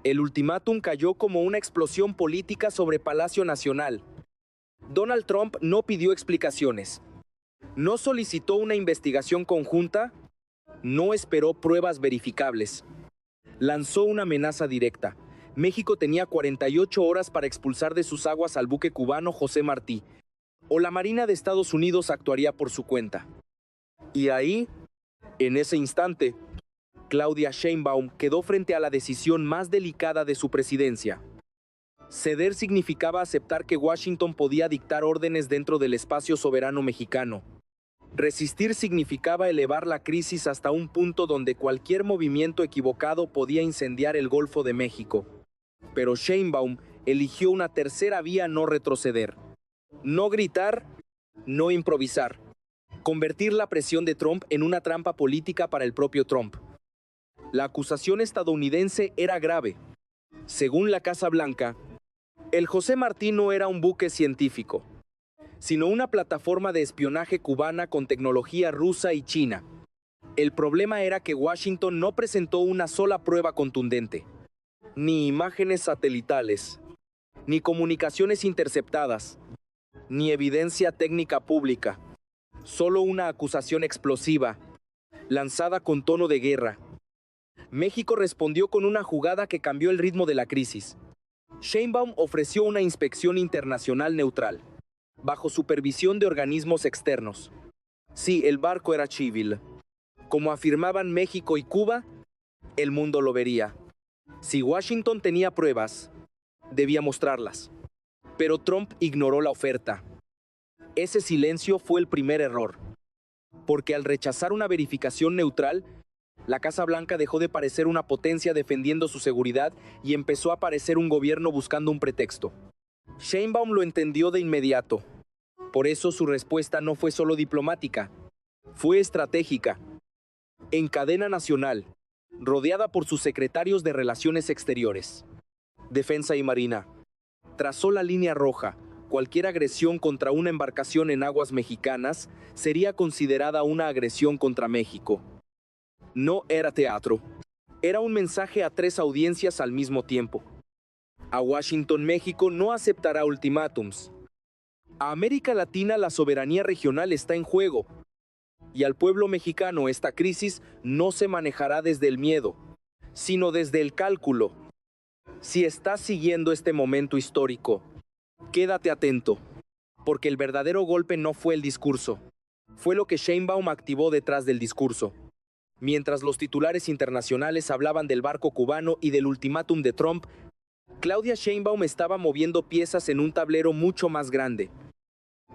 El ultimátum cayó como una explosión política sobre Palacio Nacional. Donald Trump no pidió explicaciones, no solicitó una investigación conjunta, no esperó pruebas verificables. Lanzó una amenaza directa. México tenía 48 horas para expulsar de sus aguas al buque cubano José Martí, o la Marina de Estados Unidos actuaría por su cuenta. Y ahí, en ese instante, Claudia Sheinbaum quedó frente a la decisión más delicada de su presidencia. Ceder significaba aceptar que Washington podía dictar órdenes dentro del espacio soberano mexicano. Resistir significaba elevar la crisis hasta un punto donde cualquier movimiento equivocado podía incendiar el Golfo de México. Pero Sheinbaum eligió una tercera vía: no retroceder. No gritar, no improvisar. Convertir la presión de Trump en una trampa política para el propio Trump. La acusación estadounidense era grave. Según la Casa Blanca, el José Martí no era un buque científico, sino una plataforma de espionaje cubana con tecnología rusa y china. El problema era que Washington no presentó una sola prueba contundente, ni imágenes satelitales, ni comunicaciones interceptadas, ni evidencia técnica pública, solo una acusación explosiva, lanzada con tono de guerra. México respondió con una jugada que cambió el ritmo de la crisis. Sheinbaum ofreció una inspección internacional neutral, bajo supervisión de organismos externos. Sí, el barco era civil. Como afirmaban México y Cuba, el mundo lo vería. Si Washington tenía pruebas, debía mostrarlas. Pero Trump ignoró la oferta. Ese silencio fue el primer error, porque al rechazar una verificación neutral, la Casa Blanca dejó de parecer una potencia defendiendo su seguridad y empezó a parecer un gobierno buscando un pretexto. Sheinbaum lo entendió de inmediato. Por eso su respuesta no fue solo diplomática, fue estratégica. En cadena nacional, rodeada por sus secretarios de Relaciones Exteriores, Defensa y Marina, trazó la línea roja. Cualquier agresión contra una embarcación en aguas mexicanas sería considerada una agresión contra México. No era teatro. Era un mensaje a 3 audiencias al mismo tiempo. A Washington, México no aceptará ultimátums. A América Latina la soberanía regional está en juego. Y al pueblo mexicano esta crisis no se manejará desde el miedo, sino desde el cálculo. Si estás siguiendo este momento histórico, quédate atento, porque el verdadero golpe no fue el discurso, fue lo que Sheinbaum activó detrás del discurso. Mientras los titulares internacionales hablaban del barco cubano y del ultimátum de Trump, Claudia Sheinbaum estaba moviendo piezas en un tablero mucho más grande.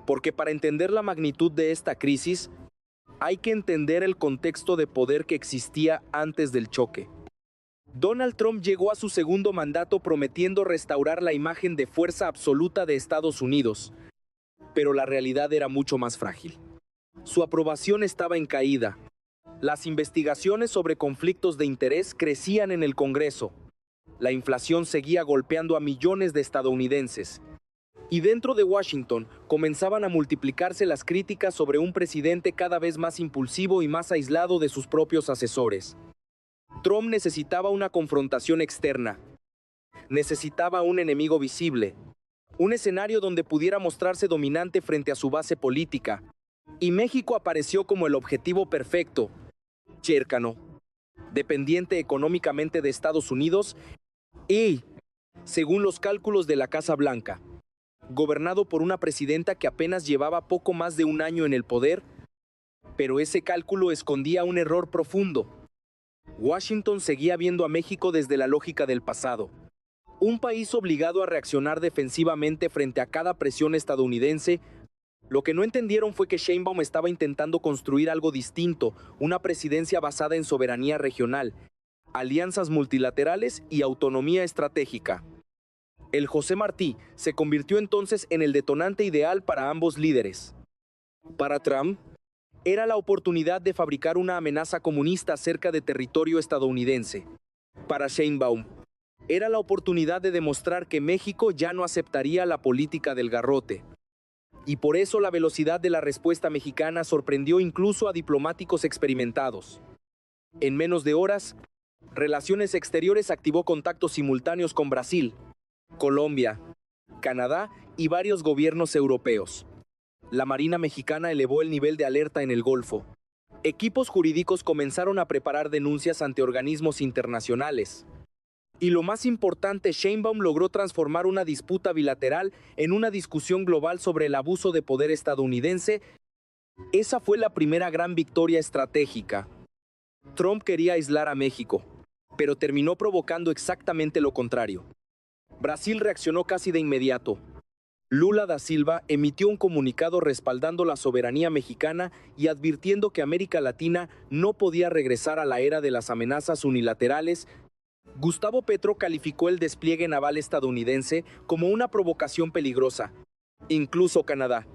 Porque para entender la magnitud de esta crisis, hay que entender el contexto de poder que existía antes del choque. Donald Trump llegó a su segundo mandato prometiendo restaurar la imagen de fuerza absoluta de Estados Unidos, pero la realidad era mucho más frágil. Su aprobación estaba en caída. Las investigaciones sobre conflictos de interés crecían en el Congreso. La inflación seguía golpeando a millones de estadounidenses. Y dentro de Washington comenzaban a multiplicarse las críticas sobre un presidente cada vez más impulsivo y más aislado de sus propios asesores. Trump necesitaba una confrontación externa. Necesitaba un enemigo visible. Un escenario donde pudiera mostrarse dominante frente a su base política. Y México apareció como el objetivo perfecto. Cercano, dependiente económicamente de Estados Unidos y, según los cálculos de la Casa Blanca, gobernado por una presidenta que apenas llevaba poco más de un año en el poder, pero ese cálculo escondía un error profundo. Washington seguía viendo a México desde la lógica del pasado. Un país obligado a reaccionar defensivamente frente a cada presión estadounidense. Lo que no entendieron fue que Sheinbaum estaba intentando construir algo distinto, una presidencia basada en soberanía regional, alianzas multilaterales y autonomía estratégica. El José Martí se convirtió entonces en el detonante ideal para ambos líderes. Para Trump, era la oportunidad de fabricar una amenaza comunista cerca de territorio estadounidense. Para Sheinbaum, era la oportunidad de demostrar que México ya no aceptaría la política del garrote. Y por eso la velocidad de la respuesta mexicana sorprendió incluso a diplomáticos experimentados. En menos de horas, Relaciones Exteriores activó contactos simultáneos con Brasil, Colombia, Canadá y varios gobiernos europeos. La Marina mexicana elevó el nivel de alerta en el Golfo. Equipos jurídicos comenzaron a preparar denuncias ante organismos internacionales. Y lo más importante, Sheinbaum logró transformar una disputa bilateral en una discusión global sobre el abuso de poder estadounidense. Esa fue la primera gran victoria estratégica. Trump quería aislar a México, pero terminó provocando exactamente lo contrario. Brasil reaccionó casi de inmediato. Lula da Silva emitió un comunicado respaldando la soberanía mexicana y advirtiendo que América Latina no podía regresar a la era de las amenazas unilaterales. Gustavo Petro calificó el despliegue naval estadounidense como una provocación peligrosa. Incluso Canadá,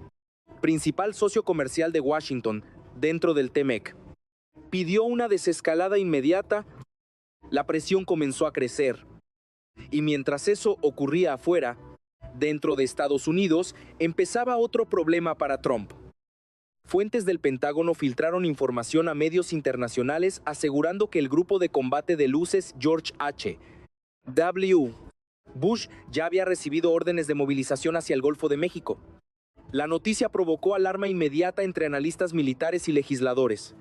principal socio comercial de Washington dentro del TEMEC, pidió una desescalada inmediata. La presión comenzó a crecer. Y mientras eso ocurría afuera, dentro de Estados Unidos, empezaba otro problema para Trump. Fuentes del Pentágono filtraron información a medios internacionales asegurando que el grupo de combate de luces George H. W. Bush ya había recibido órdenes de movilización hacia el Golfo de México. La noticia provocó alarma inmediata entre analistas militares y legisladores.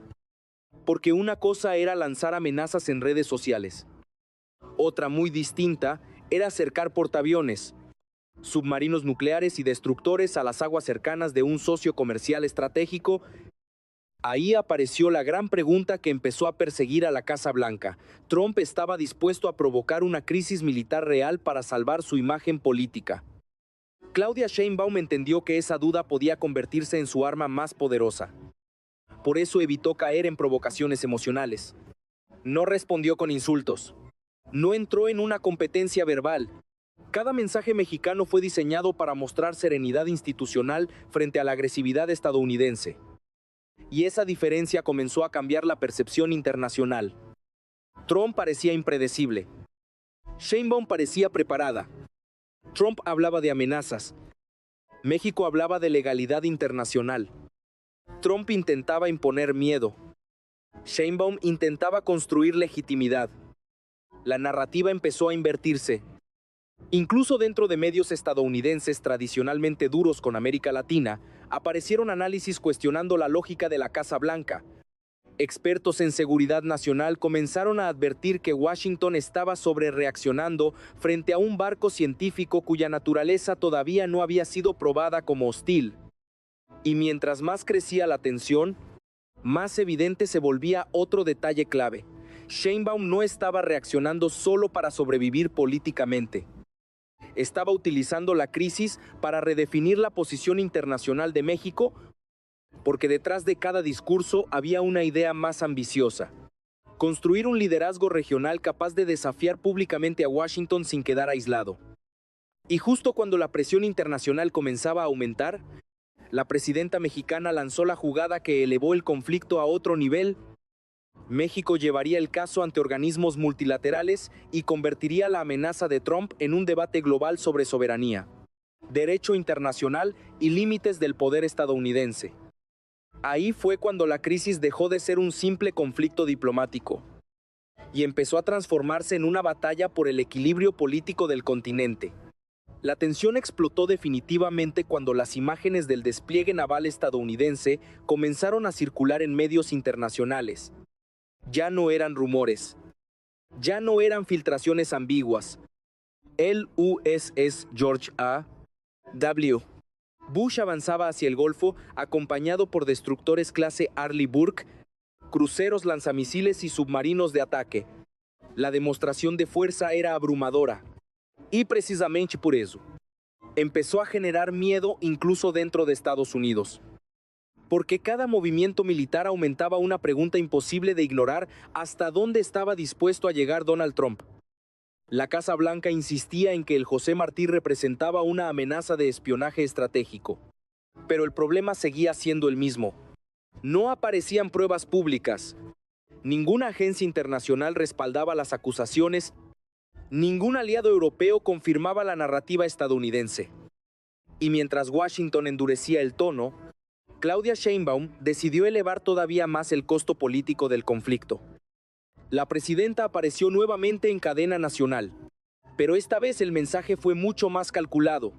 Porque una cosa era lanzar amenazas en redes sociales. Otra muy distinta era acercar portaaviones, submarinos nucleares y destructores a las aguas cercanas de un socio comercial estratégico. Ahí apareció la gran pregunta que empezó a perseguir a la Casa Blanca. Trump estaba dispuesto a provocar una crisis militar real para salvar su imagen política. Claudia Sheinbaum entendió que esa duda podía convertirse en su arma más poderosa. Por eso evitó caer en provocaciones emocionales. No respondió con insultos. No entró en una competencia verbal. Cada mensaje mexicano fue diseñado para mostrar serenidad institucional frente a la agresividad estadounidense. Y esa diferencia comenzó a cambiar la percepción internacional. Trump parecía impredecible. Sheinbaum parecía preparada. Trump hablaba de amenazas. México hablaba de legalidad internacional. Trump intentaba imponer miedo. Sheinbaum intentaba construir legitimidad. La narrativa empezó a invertirse. Incluso dentro de medios estadounidenses tradicionalmente duros con América Latina, aparecieron análisis cuestionando la lógica de la Casa Blanca. Expertos en seguridad nacional comenzaron a advertir que Washington estaba sobrereaccionando frente a un barco científico cuya naturaleza todavía no había sido probada como hostil. Y mientras más crecía la tensión, más evidente se volvía otro detalle clave. Sheinbaum no estaba reaccionando solo para sobrevivir políticamente. Estaba utilizando la crisis para redefinir la posición internacional de México, porque detrás de cada discurso había una idea más ambiciosa: construir un liderazgo regional capaz de desafiar públicamente a Washington sin quedar aislado. Y justo cuando la presión internacional comenzaba a aumentar, la presidenta mexicana lanzó la jugada que elevó el conflicto a otro nivel. México llevaría el caso ante organismos multilaterales y convertiría la amenaza de Trump en un debate global sobre soberanía, derecho internacional y límites del poder estadounidense. Ahí fue cuando la crisis dejó de ser un simple conflicto diplomático y empezó a transformarse en una batalla por el equilibrio político del continente. La tensión explotó definitivamente cuando las imágenes del despliegue naval estadounidense comenzaron a circular en medios internacionales. Ya no eran rumores. Ya no eran filtraciones ambiguas. El USS George A. W. Bush avanzaba hacia el Golfo acompañado por destructores clase Arleigh Burke, cruceros lanzamisiles y submarinos de ataque. La demostración de fuerza era abrumadora. Y precisamente por eso, empezó a generar miedo incluso dentro de Estados Unidos. Porque cada movimiento militar aumentaba una pregunta imposible de ignorar: ¿hasta dónde estaba dispuesto a llegar Donald Trump? La Casa Blanca insistía en que el José Martí representaba una amenaza de espionaje estratégico. Pero el problema seguía siendo el mismo. No aparecían pruebas públicas. Ninguna agencia internacional respaldaba las acusaciones. Ningún aliado europeo confirmaba la narrativa estadounidense. Y mientras Washington endurecía el tono, Claudia Sheinbaum decidió elevar todavía más el costo político del conflicto. La presidenta apareció nuevamente en cadena nacional, pero esta vez el mensaje fue mucho más calculado.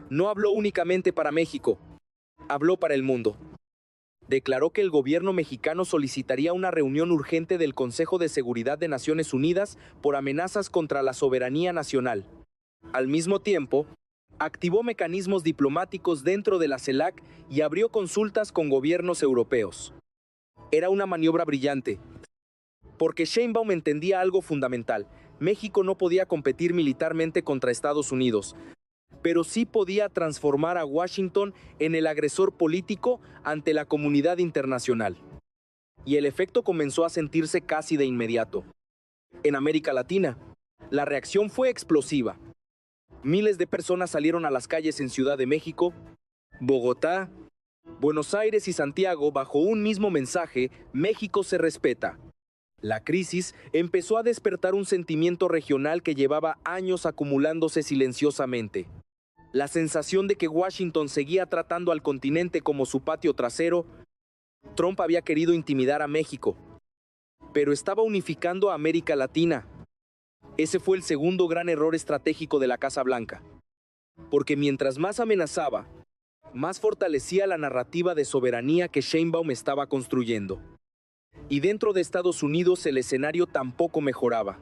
No habló únicamente para México, habló para el mundo. Declaró que el gobierno mexicano solicitaría una reunión urgente del Consejo de Seguridad de Naciones Unidas por amenazas contra la soberanía nacional. Al mismo tiempo, activó mecanismos diplomáticos dentro de la CELAC y abrió consultas con gobiernos europeos. Era una maniobra brillante, porque Sheinbaum entendía algo fundamental. México no podía competir militarmente contra Estados Unidos, pero sí podía transformar a Washington en el agresor político ante la comunidad internacional. Y el efecto comenzó a sentirse casi de inmediato. En América Latina, la reacción fue explosiva. Miles de personas salieron a las calles en Ciudad de México, Bogotá, Buenos Aires y Santiago bajo un mismo mensaje: México se respeta. La crisis empezó a despertar un sentimiento regional que llevaba años acumulándose silenciosamente. La sensación de que Washington seguía tratando al continente como su patio trasero. Trump había querido intimidar a México, pero estaba unificando a América Latina. Ese fue el segundo gran error estratégico de la Casa Blanca, porque mientras más amenazaba, más fortalecía la narrativa de soberanía que Sheinbaum estaba construyendo. Y dentro de Estados Unidos el escenario tampoco mejoraba.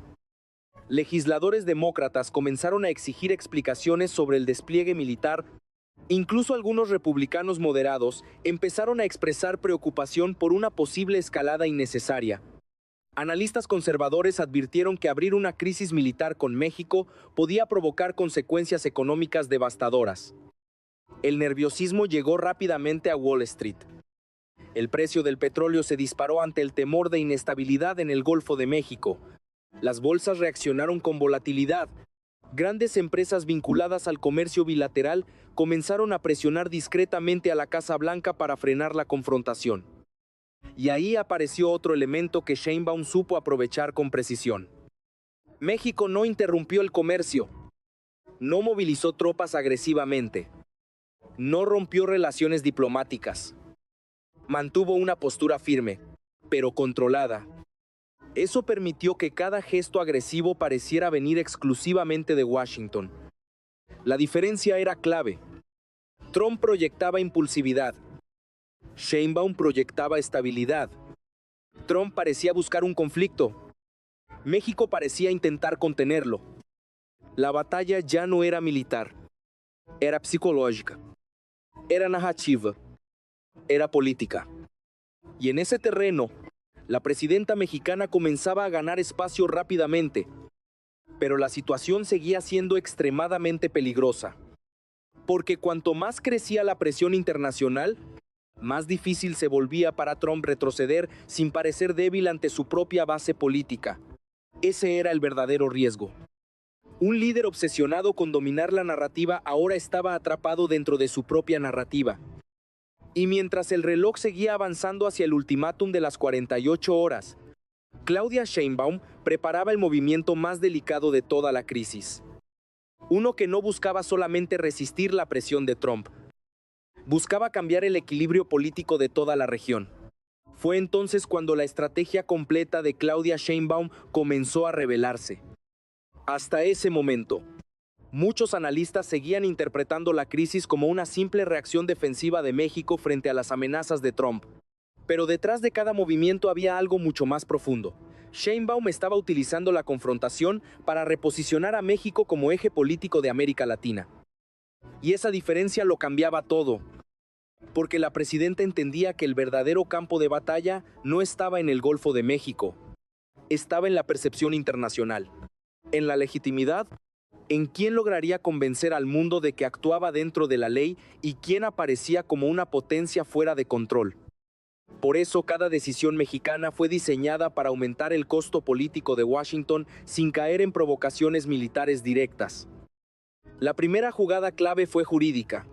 Legisladores demócratas comenzaron a exigir explicaciones sobre el despliegue militar. Incluso algunos republicanos moderados empezaron a expresar preocupación por una posible escalada innecesaria. Analistas conservadores advirtieron que abrir una crisis militar con México podía provocar consecuencias económicas devastadoras. El nerviosismo llegó rápidamente a Wall Street. El precio del petróleo se disparó ante el temor de inestabilidad en el Golfo de México. Las bolsas reaccionaron con volatilidad. Grandes empresas vinculadas al comercio bilateral comenzaron a presionar discretamente a la Casa Blanca para frenar la confrontación. Y ahí apareció otro elemento que Sheinbaum supo aprovechar con precisión. México no interrumpió el comercio, no movilizó tropas agresivamente, no rompió relaciones diplomáticas. Mantuvo una postura firme, pero controlada. Eso permitió que cada gesto agresivo pareciera venir exclusivamente de Washington. La diferencia era clave. Trump proyectaba impulsividad. Sheinbaum proyectaba estabilidad. Trump parecía buscar un conflicto. México parecía intentar contenerlo. La batalla ya no era militar. Era psicológica. Era narrativa. Era política. Y en ese terreno, la presidenta mexicana comenzaba a ganar espacio rápidamente, pero la situación seguía siendo extremadamente peligrosa, porque cuanto más crecía la presión internacional, más difícil se volvía para Trump retroceder sin parecer débil ante su propia base política. Ese era el verdadero riesgo. Un líder obsesionado con dominar la narrativa ahora estaba atrapado dentro de su propia narrativa. Y mientras el reloj seguía avanzando hacia el ultimátum de las 48 horas, Claudia Sheinbaum preparaba el movimiento más delicado de toda la crisis. Uno que no buscaba solamente resistir la presión de Trump, buscaba cambiar el equilibrio político de toda la región. Fue entonces cuando la estrategia completa de Claudia Sheinbaum comenzó a revelarse. Hasta ese momento, muchos analistas seguían interpretando la crisis como una simple reacción defensiva de México frente a las amenazas de Trump. Pero detrás de cada movimiento había algo mucho más profundo. Sheinbaum estaba utilizando la confrontación para reposicionar a México como eje político de América Latina. Y esa diferencia lo cambiaba todo, porque la presidenta entendía que el verdadero campo de batalla no estaba en el Golfo de México, estaba en la percepción internacional, en la legitimidad, en quién lograría convencer al mundo de que actuaba dentro de la ley y quién aparecía como una potencia fuera de control. Por eso cada decisión mexicana fue diseñada para aumentar el costo político de Washington sin caer en provocaciones militares directas. La primera jugada clave fue jurídica.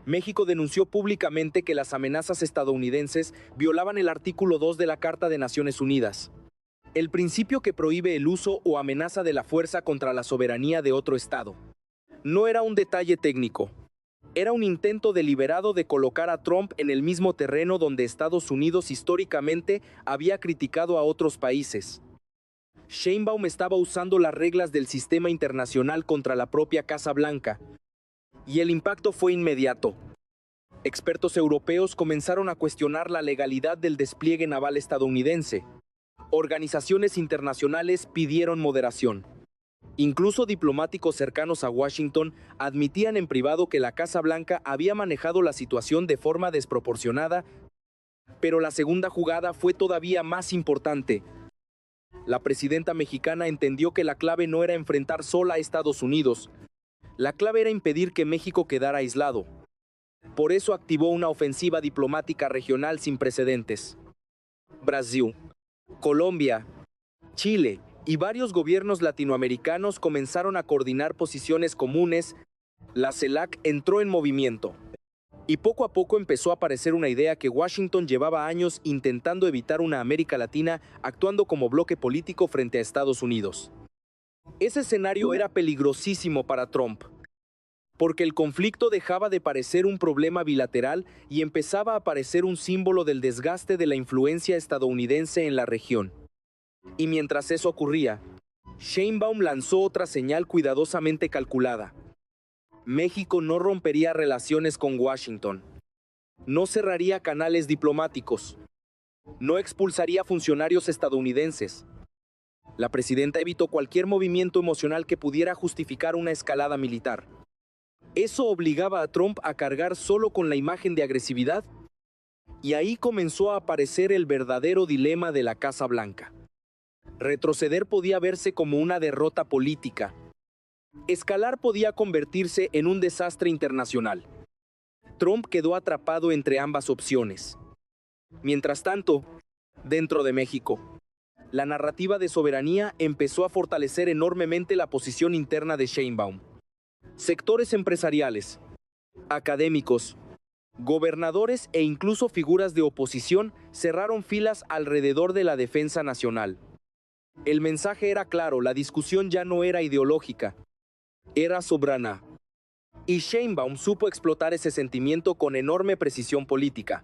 México denunció públicamente que las amenazas estadounidenses violaban el artículo 2 de la Carta de Naciones Unidas, el principio que prohíbe el uso o amenaza de la fuerza contra la soberanía de otro Estado. No era un detalle técnico. Era un intento deliberado de colocar a Trump en el mismo terreno donde Estados Unidos históricamente había criticado a otros países. Sheinbaum estaba usando las reglas del sistema internacional contra la propia Casa Blanca, y el impacto fue inmediato. Expertos europeos comenzaron a cuestionar la legalidad del despliegue naval estadounidense. Organizaciones internacionales pidieron moderación. Incluso diplomáticos cercanos a Washington admitían en privado que la Casa Blanca había manejado la situación de forma desproporcionada, pero la segunda jugada fue todavía más importante. La presidenta mexicana entendió que la clave no era enfrentar sola a Estados Unidos. La clave era impedir que México quedara aislado. Por eso activó una ofensiva diplomática regional sin precedentes. Brasil, Colombia, Chile y varios gobiernos latinoamericanos comenzaron a coordinar posiciones comunes. La CELAC entró en movimiento. Y poco a poco empezó a aparecer una idea que Washington llevaba años intentando evitar: una América Latina actuando como bloque político frente a Estados Unidos. Ese escenario era peligrosísimo para Trump, porque el conflicto dejaba de parecer un problema bilateral y empezaba a parecer un símbolo del desgaste de la influencia estadounidense en la región. Y mientras eso ocurría, Sheinbaum lanzó otra señal cuidadosamente calculada. México no rompería relaciones con Washington, no cerraría canales diplomáticos, no expulsaría funcionarios estadounidenses. La presidenta evitó cualquier movimiento emocional que pudiera justificar una escalada militar. Eso obligaba a Trump a cargar solo con la imagen de agresividad, y ahí comenzó a aparecer el verdadero dilema de la Casa Blanca. Retroceder podía verse como una derrota política. Escalar podía convertirse en un desastre internacional. Trump quedó atrapado entre ambas opciones. Mientras tanto, dentro de México, la narrativa de soberanía empezó a fortalecer enormemente la posición interna de Sheinbaum. Sectores empresariales, académicos, gobernadores e incluso figuras de oposición cerraron filas alrededor de la defensa nacional. El mensaje era claro: la discusión ya no era ideológica, era soberana. Y Sheinbaum supo explotar ese sentimiento con enorme precisión política.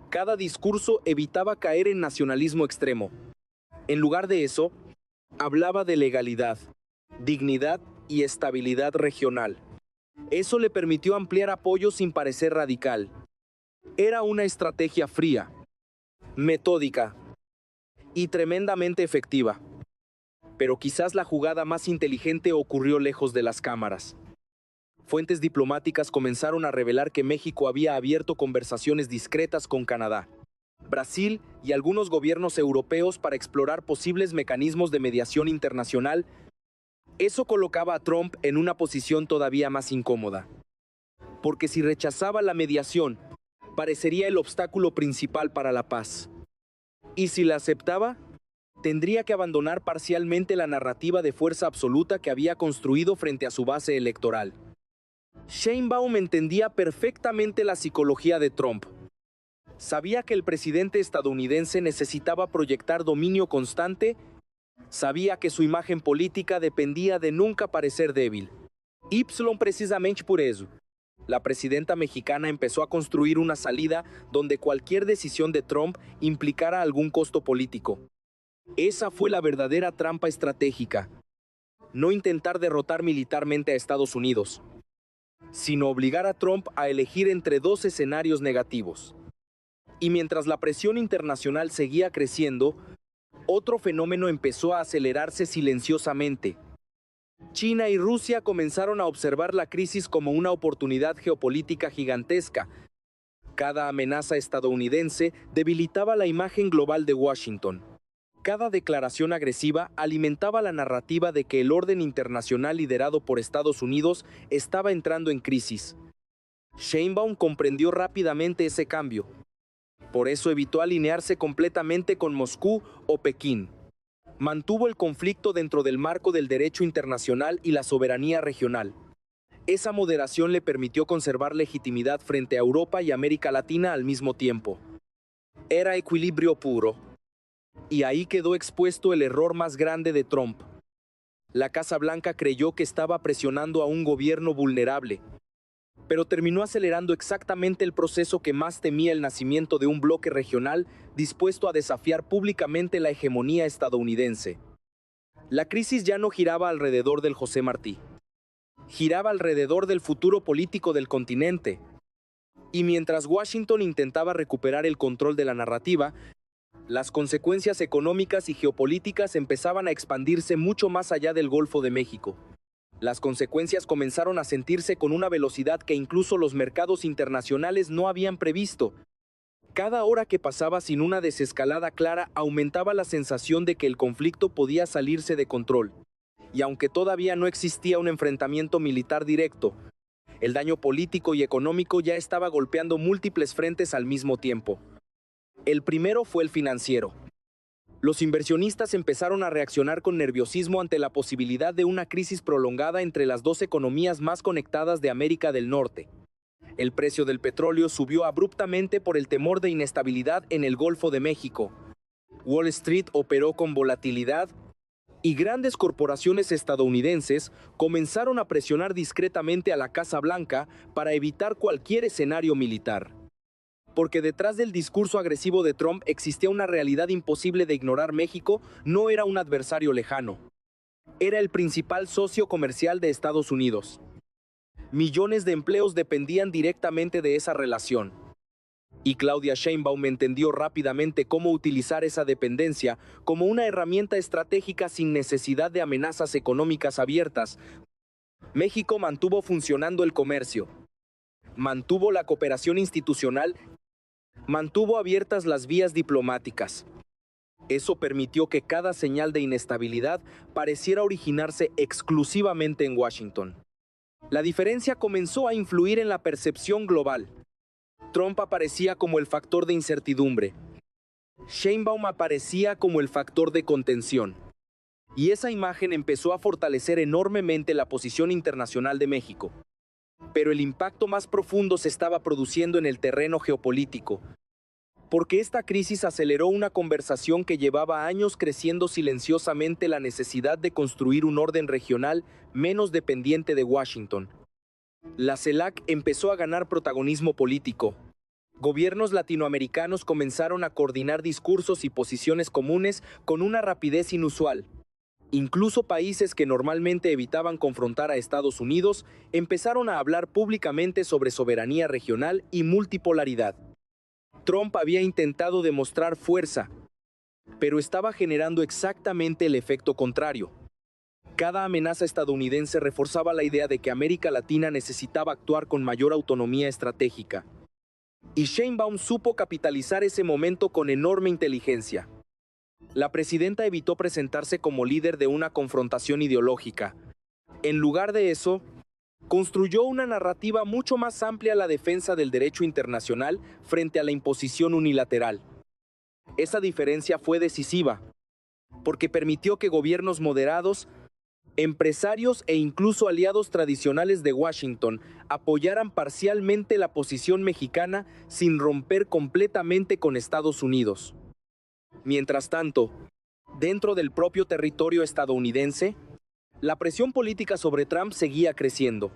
Cada discurso evitaba caer en nacionalismo extremo. En lugar de eso, hablaba de legalidad, dignidad y estabilidad regional. Eso le permitió ampliar apoyo sin parecer radical. Era una estrategia fría, metódica y tremendamente efectiva. Pero quizás la jugada más inteligente ocurrió lejos de las cámaras. Fuentes diplomáticas comenzaron a revelar que México había abierto conversaciones discretas con Canadá, Brasil y algunos gobiernos europeos para explorar posibles mecanismos de mediación internacional. Eso colocaba a Trump en una posición todavía más incómoda, porque si rechazaba la mediación, parecería el obstáculo principal para la paz. Y si la aceptaba, tendría que abandonar parcialmente la narrativa de fuerza absoluta que había construido frente a su base electoral. Sheinbaum entendía perfectamente la psicología de Trump. Sabía que el presidente estadounidense necesitaba proyectar dominio constante. Sabía que su imagen política dependía de nunca parecer débil. Precisamente por eso, la presidenta mexicana empezó a construir una salida donde cualquier decisión de Trump implicara algún costo político. Esa fue la verdadera trampa estratégica. No intentar derrotar militarmente a Estados Unidos, sino obligar a Trump a elegir entre dos escenarios negativos. Y mientras la presión internacional seguía creciendo, otro fenómeno empezó a acelerarse silenciosamente. China y Rusia comenzaron a observar la crisis como una oportunidad geopolítica gigantesca. Cada amenaza estadounidense debilitaba la imagen global de Washington. Cada declaración agresiva alimentaba la narrativa de que el orden internacional liderado por Estados Unidos estaba entrando en crisis. Sheinbaum comprendió rápidamente ese cambio. Por eso evitó alinearse completamente con Moscú o Pekín. Mantuvo el conflicto dentro del marco del derecho internacional y la soberanía regional. Esa moderación le permitió conservar legitimidad frente a Europa y América Latina al mismo tiempo. Era equilibrio puro. Y ahí quedó expuesto el error más grande de Trump. La Casa Blanca creyó que estaba presionando a un gobierno vulnerable, pero terminó acelerando exactamente el proceso que más temía: el nacimiento de un bloque regional dispuesto a desafiar públicamente la hegemonía estadounidense. La crisis ya no giraba alrededor del José Martí. Giraba alrededor del futuro político del continente. Y mientras Washington intentaba recuperar el control de la narrativa, las consecuencias económicas y geopolíticas empezaban a expandirse mucho más allá del Golfo de México. Las consecuencias comenzaron a sentirse con una velocidad que incluso los mercados internacionales no habían previsto. Cada hora que pasaba sin una desescalada clara aumentaba la sensación de que el conflicto podía salirse de control. Y aunque todavía no existía un enfrentamiento militar directo, el daño político y económico ya estaba golpeando múltiples frentes al mismo tiempo. El primero fue el financiero. Los inversionistas empezaron a reaccionar con nerviosismo ante la posibilidad de una crisis prolongada entre las dos economías más conectadas de América del Norte. El precio del petróleo subió abruptamente por el temor de inestabilidad en el Golfo de México. Wall Street operó con volatilidad y grandes corporaciones estadounidenses comenzaron a presionar discretamente a la Casa Blanca para evitar cualquier escenario militar. Porque detrás del discurso agresivo de Trump existía una realidad imposible de ignorar. México no era un adversario lejano. Era el principal socio comercial de Estados Unidos. Millones de empleos dependían directamente de esa relación. Y Claudia Sheinbaum entendió rápidamente cómo utilizar esa dependencia como una herramienta estratégica sin necesidad de amenazas económicas abiertas. México mantuvo funcionando el comercio, mantuvo la cooperación institucional, mantuvo abiertas las vías diplomáticas. Eso permitió que cada señal de inestabilidad pareciera originarse exclusivamente en Washington. La diferencia comenzó a influir en la percepción global. Trump aparecía como el factor de incertidumbre. Sheinbaum aparecía como el factor de contención. Y esa imagen empezó a fortalecer enormemente la posición internacional de México. Pero el impacto más profundo se estaba produciendo en el terreno geopolítico, porque esta crisis aceleró una conversación que llevaba años creciendo silenciosamente: la necesidad de construir un orden regional menos dependiente de Washington. La CELAC empezó a ganar protagonismo político. Gobiernos latinoamericanos comenzaron a coordinar discursos y posiciones comunes con una rapidez inusual. Incluso países que normalmente evitaban confrontar a Estados Unidos empezaron a hablar públicamente sobre soberanía regional y multipolaridad. Trump había intentado demostrar fuerza, pero estaba generando exactamente el efecto contrario. Cada amenaza estadounidense reforzaba la idea de que América Latina necesitaba actuar con mayor autonomía estratégica. Y Sheinbaum supo capitalizar ese momento con enorme inteligencia. La presidenta evitó presentarse como líder de una confrontación ideológica. En lugar de eso, construyó una narrativa mucho más amplia a la defensa del derecho internacional frente a la imposición unilateral. Esa diferencia fue decisiva, porque permitió que gobiernos moderados, empresarios e incluso aliados tradicionales de Washington apoyaran parcialmente la posición mexicana sin romper completamente con Estados Unidos. Mientras tanto, dentro del propio territorio estadounidense, la presión política sobre Trump seguía creciendo.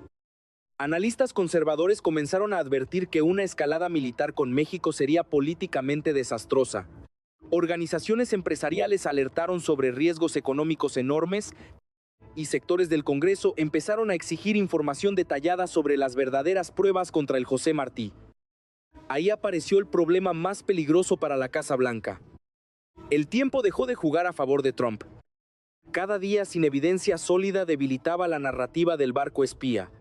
Analistas conservadores comenzaron a advertir que una escalada militar con México sería políticamente desastrosa. Organizaciones empresariales alertaron sobre riesgos económicos enormes y sectores del Congreso empezaron a exigir información detallada sobre las verdaderas pruebas contra el José Martí. Ahí apareció el problema más peligroso para la Casa Blanca. El tiempo dejó de jugar a favor de Trump. Cada día sin evidencia sólida debilitaba la narrativa del barco espía.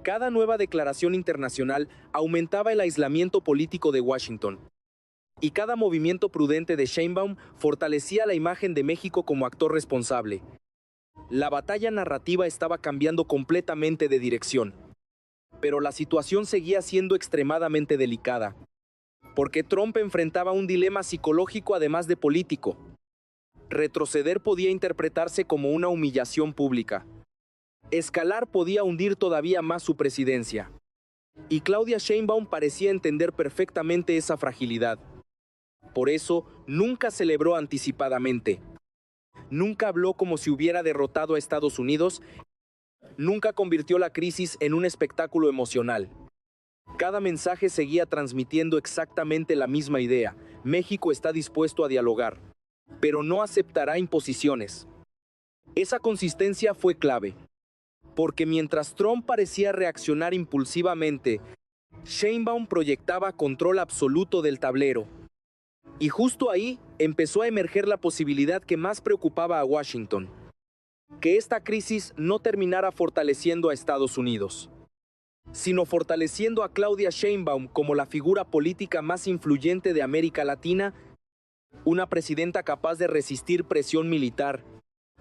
Cada nueva declaración internacional aumentaba el aislamiento político de Washington. Y cada movimiento prudente de Sheinbaum fortalecía la imagen de México como actor responsable. La batalla narrativa estaba cambiando completamente de dirección. Pero la situación seguía siendo extremadamente delicada, porque Trump enfrentaba un dilema psicológico además de político. Retroceder podía interpretarse como una humillación pública. Escalar podía hundir todavía más su presidencia. Y Claudia Sheinbaum parecía entender perfectamente esa fragilidad. Por eso, nunca celebró anticipadamente. Nunca habló como si hubiera derrotado a Estados Unidos. Nunca convirtió la crisis en un espectáculo emocional. Cada mensaje seguía transmitiendo exactamente la misma idea: México está dispuesto a dialogar, pero no aceptará imposiciones. Esa consistencia fue clave, porque mientras Trump parecía reaccionar impulsivamente, Sheinbaum proyectaba control absoluto del tablero. Y justo ahí empezó a emerger la posibilidad que más preocupaba a Washington: que esta crisis no terminara fortaleciendo a Estados Unidos, sino fortaleciendo a Claudia Sheinbaum como la figura política más influyente de América Latina, una presidenta capaz de resistir presión militar,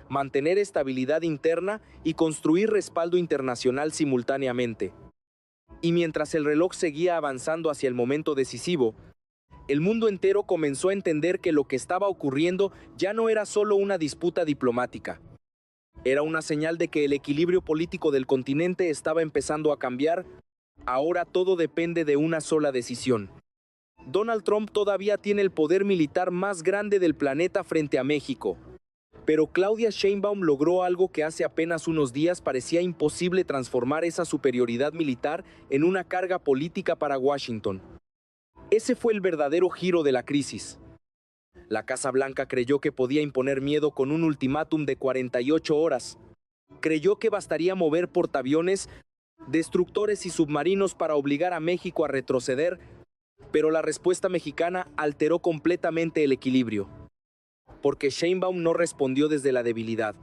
mantener estabilidad interna y construir respaldo internacional simultáneamente. Y mientras el reloj seguía avanzando hacia el momento decisivo, el mundo entero comenzó a entender que lo que estaba ocurriendo ya no era solo una disputa diplomática. Era una señal de que el equilibrio político del continente estaba empezando a cambiar. Ahora todo depende de una sola decisión. Donald Trump todavía tiene el poder militar más grande del planeta frente a México, pero Claudia Sheinbaum logró algo que hace apenas unos días parecía imposible: transformar esa superioridad militar en una carga política para Washington. Ese fue el verdadero giro de la crisis. La Casa Blanca creyó que podía imponer miedo con un ultimátum de 48 horas. Creyó que bastaría mover portaaviones, destructores y submarinos para obligar a México a retroceder, pero la respuesta mexicana alteró completamente el equilibrio. Porque Sheinbaum no respondió desde la debilidad,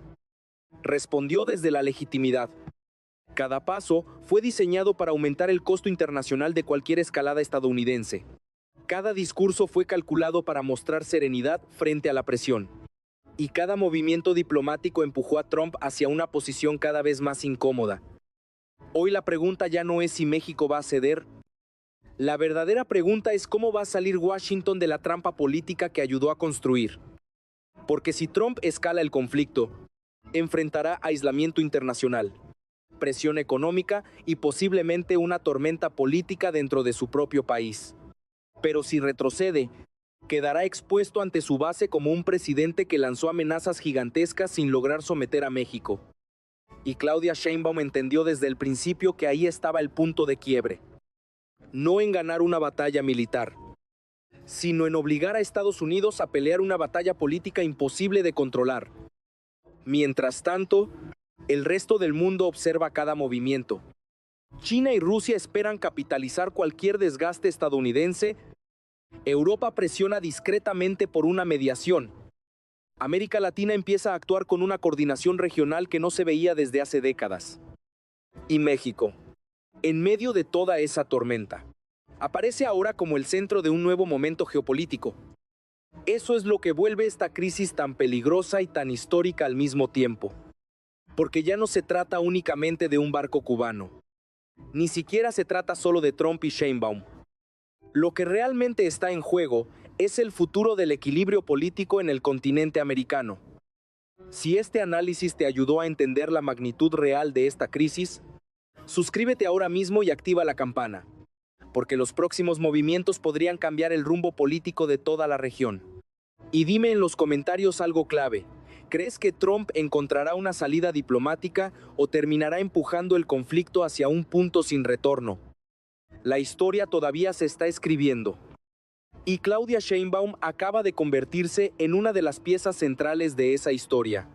respondió desde la legitimidad. Cada paso fue diseñado para aumentar el costo internacional de cualquier escalada estadounidense. Cada discurso fue calculado para mostrar serenidad frente a la presión. Y cada movimiento diplomático empujó a Trump hacia una posición cada vez más incómoda. Hoy la pregunta ya no es si México va a ceder. La verdadera pregunta es cómo va a salir Washington de la trampa política que ayudó a construir. Porque si Trump escala el conflicto, enfrentará aislamiento internacional, presión económica y posiblemente una tormenta política dentro de su propio país. Pero si retrocede, quedará expuesto ante su base como un presidente que lanzó amenazas gigantescas sin lograr someter a México. Y Claudia Sheinbaum entendió desde el principio que ahí estaba el punto de quiebre. No en ganar una batalla militar, sino en obligar a Estados Unidos a pelear una batalla política imposible de controlar. Mientras tanto, el resto del mundo observa cada movimiento. China y Rusia esperan capitalizar cualquier desgaste estadounidense. Europa presiona discretamente por una mediación. América Latina empieza a actuar con una coordinación regional que no se veía desde hace décadas. Y México, en medio de toda esa tormenta, aparece ahora como el centro de un nuevo momento geopolítico. Eso es lo que vuelve esta crisis tan peligrosa y tan histórica al mismo tiempo. Porque ya no se trata únicamente de un barco cubano. Ni siquiera se trata solo de Trump y Sheinbaum. Lo que realmente está en juego es el futuro del equilibrio político en el continente americano. Si este análisis te ayudó a entender la magnitud real de esta crisis, suscríbete ahora mismo y activa la campana, porque los próximos movimientos podrían cambiar el rumbo político de toda la región. Y dime en los comentarios algo clave: ¿crees que Trump encontrará una salida diplomática o terminará empujando el conflicto hacia un punto sin retorno? La historia todavía se está escribiendo. Y Claudia Sheinbaum acaba de convertirse en una de las piezas centrales de esa historia.